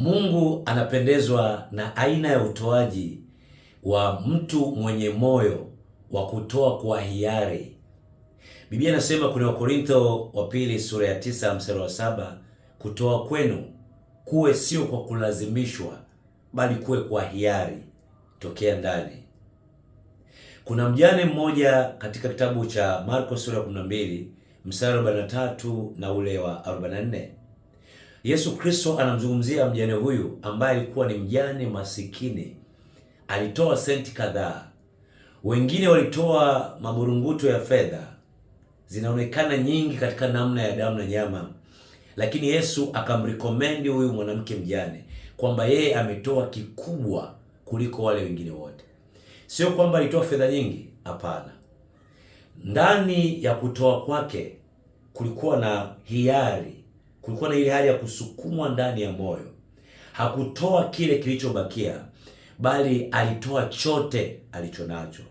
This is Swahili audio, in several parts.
Mungu anapendezwa na aina ya utoaji wa mtu mwenye moyo wa kutoa kwa hiari. Biblia inasema kwenye Wakorintho wa pili sura ya 9 mstari wa 7, kutoa kwenu kuwe sio kwa kulazimishwa, bali kuwe kwa hiari tokea ndani. Kuna mjane mmoja katika kitabu cha Marko sura ya 12 mstari wa 43 na ule wa 44. Yesu Kristo anamzungumzia mjane huyu ambaye alikuwa ni mjane masikini. Alitoa senti kadhaa, wengine walitoa maburunguto ya fedha, zinaonekana nyingi katika namna ya damu na nyama, lakini Yesu akamrekomendi huyu mwanamke mjane kwamba yeye ametoa kikubwa kuliko wale wengine wote. Sio kwamba alitoa fedha nyingi, hapana. Ndani ya kutoa kwake kulikuwa na hiari, kulikuwa na ile hali ya kusukumwa ndani ya moyo. Hakutoa kile kilichobakia, bali alitoa chote alichonacho.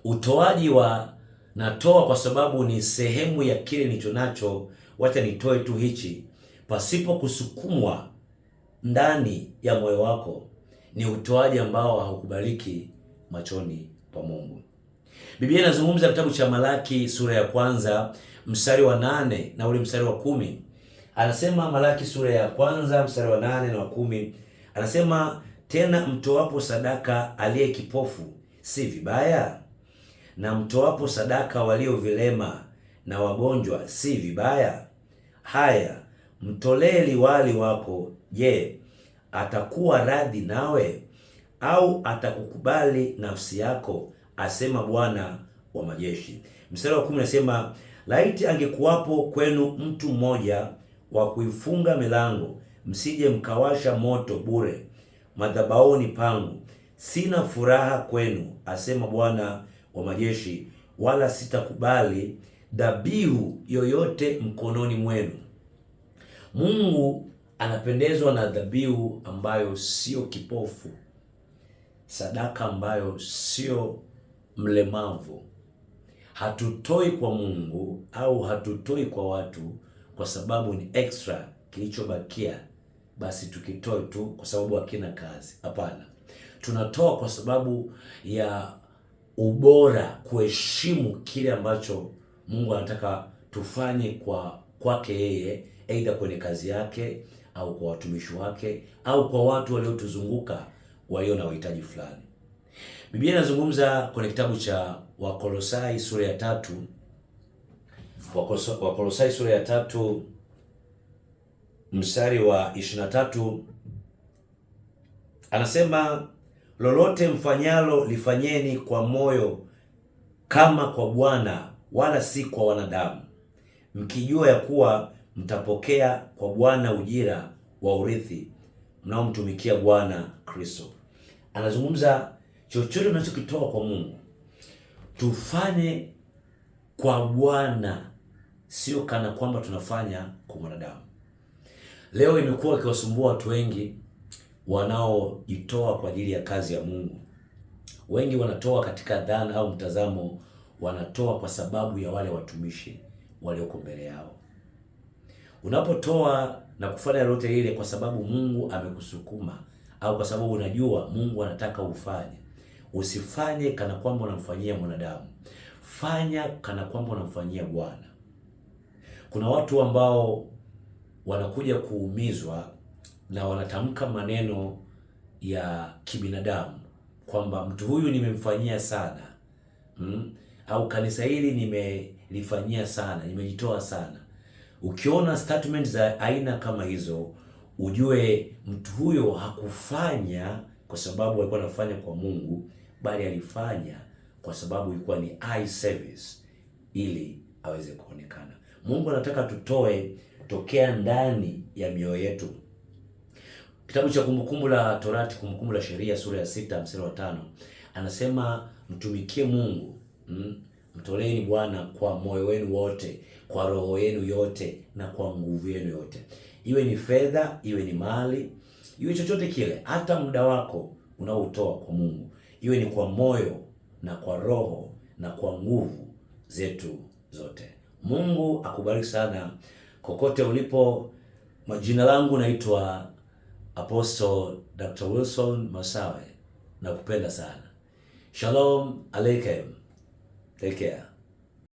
Utoaji wa natoa kwa sababu ni sehemu ya kile nilichonacho, wacha nitoe tu hichi, pasipo kusukumwa ndani ya moyo wako, ni utoaji ambao haukubaliki machoni pa Mungu. Biblia inazungumza kitabu cha Malaki sura ya 1 mstari wa 8 na ule mstari wa 10. Anasema Malaki sura ya 1 mstari wa 8 na wa 10, anasema tena, mtoapo sadaka aliye kipofu si vibaya, na mtoapo sadaka walio vilema na wagonjwa si vibaya. Haya, mtolee liwali wako, je, atakuwa radhi nawe? Au atakukubali nafsi yako? Asema Bwana wa majeshi. Mstari wa 10 anasema, laiti angekuwapo kwenu mtu mmoja wa kuifunga milango, msije mkawasha moto bure madhabahuni pangu. Sina furaha kwenu, asema Bwana wa majeshi, wala sitakubali dhabihu yoyote mkononi mwenu. Mungu anapendezwa na dhabihu ambayo sio kipofu, sadaka ambayo sio mlemavu. Hatutoi kwa Mungu au hatutoi kwa watu kwa sababu ni extra kilichobakia, basi tukitoe tu kwa sababu hakina kazi. Hapana, tunatoa kwa sababu ya ubora, kuheshimu kile ambacho Mungu anataka tufanye kwake yeye, aidha kwenye kazi yake au kwa watumishi wake au kwa watu waliotuzunguka walio na uhitaji fulani. Biblia inazungumza kwenye kitabu cha Wakolosai sura ya 3, Wakolosai sura ya 3 mstari wa 23, anasema lolote mfanyalo lifanyeni kwa moyo kama kwa Bwana, wala si kwa wanadamu, mkijua ya kuwa mtapokea kwa Bwana ujira wa urithi mnaomtumikia Bwana Kristo. Anazungumza chochote tunachokitoa kwa Mungu tufanye kwa Bwana, sio kana kwamba tunafanya kwa mwanadamu. Leo imekuwa ikiwasumbua watu wengi wanaojitoa kwa ajili ya kazi ya Mungu. Wengi wanatoa katika dhana au mtazamo, wanatoa kwa sababu ya wale watumishi walioko mbele yao. Unapotoa na kufanya lolote ile kwa sababu Mungu amekusukuma au kwa sababu unajua Mungu anataka ufanye, usifanye kana kwamba unamfanyia mwanadamu. Fanya kana kwamba unamfanyia Bwana. Kuna watu ambao wanakuja kuumizwa na wanatamka maneno ya kibinadamu kwamba mtu huyu nimemfanyia sana, au kanisa hili nimelifanyia sana, nimejitoa sana. Ukiona statement za aina kama hizo, ujue mtu huyo hakufanya kwa sababu alikuwa anafanya kwa Mungu, bali alifanya kwa sababu ilikuwa ni eye service, ili aweze kuonekana. Mungu anataka tutoe tokea ndani ya mioyo yetu. Kitabu cha Kumbukumbu la Torati, Kumbukumbu la Sheria sura ya 6 mstari wa 5, anasema mtumikie Mungu, mtoleeni Bwana kwa moyo wenu wote, kwa roho yenu yote na kwa nguvu yenu yote. Iwe ni fedha, iwe ni mali, iwe chochote kile, hata muda wako unaotoa kwa Mungu, iwe ni kwa moyo na kwa roho na kwa nguvu zetu zote. Mungu akubariki sana kokote ulipo. Majina langu naitwa Apostle Dr. Wilson Masawe, nakupenda sana. Shalom aleikum. Take care.